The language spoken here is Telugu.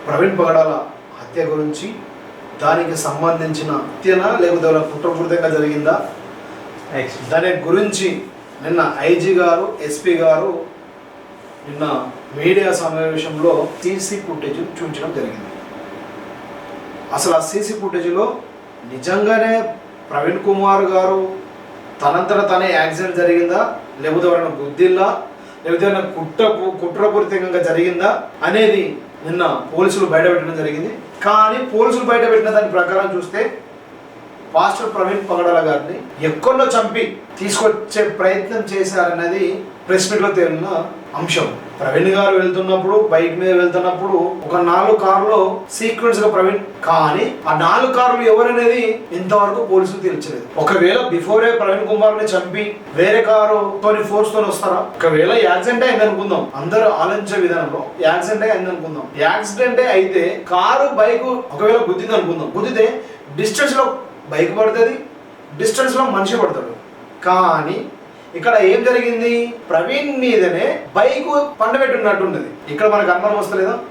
ప్రవీణ్ పగడాల హత్య గురించి, దానికి సంబంధించిన హత్యనా లేకపోతే కుట్రపూరితంగా జరిగిందా, దాని గురించి నిన్న ఐజీ గారు, ఎస్పీ గారు నిన్న మీడియా సమావేశంలో సీసీ ఫుటేజ్ చూపించడం జరిగింది. అసలు ఆ సీసీ ఫుటేజ్లో నిజంగానే ప్రవీణ్ కుమార్ గారు తనంతట తనే యాక్సిడెంట్ జరిగిందా, లేకపోతే ఎవరైనా గుద్దిల్లా, లేకపోతే ఏమైనా కుట్రపూరితంగా జరిగిందా అనేది నిన్న పోలీసులు బయటపెట్టడం జరిగింది. కానీ పోలీసులు బయటపెట్టిన దాని ప్రకారం చూస్తే పాస్టర్ ప్రవీణ్ పగడాల గారిని ఎక్కడో చంపి తీసుకొచ్చే ప్రయత్నం చేశారన్నది ప్రెస్ మీట్లో తేలిన అంశం. ప్రవీణ్ గారు వెళ్తున్నప్పుడు, బైక్ మీద వెళ్తున్నప్పుడు ఒక 4 కార్లు సీక్వెన్స్ గా ప్రవీణ్, కానీ ఆ 4 కార్లు ఎవరనేది ఇంతవరకు పోలీసులు తెలియలేదు. ఒకవేళ బిఫోరే ప్రవీణ్ కుమార్ ని చంపి వేరే కారు తోని ఫోర్స్ తోని వస్తారా? ఒకవేళ యాక్సిడెంట్ అయింది అనుకుందాం, అందరూ ఆలోచించే విధానంలో యాక్సిడెంట్ అయింది అనుకుందాం. యాక్సిడెంట్ అయితే కారు బైక్ ఒకవేళ గుద్దింది అనుకుందాం, గుద్దితే డిస్టెన్స్ లో బైక్ పడుతుంది, డిస్టెన్స్ లో మనిషి పడతాడు. కానీ ఇక్కడ ఏం జరిగింది, ప్రవీణ్ మీదనే బైక్ పండబెట్టున్నట్టు ఉన్నది. ఇక్కడ మనకు అనుమానం వస్తలేదా?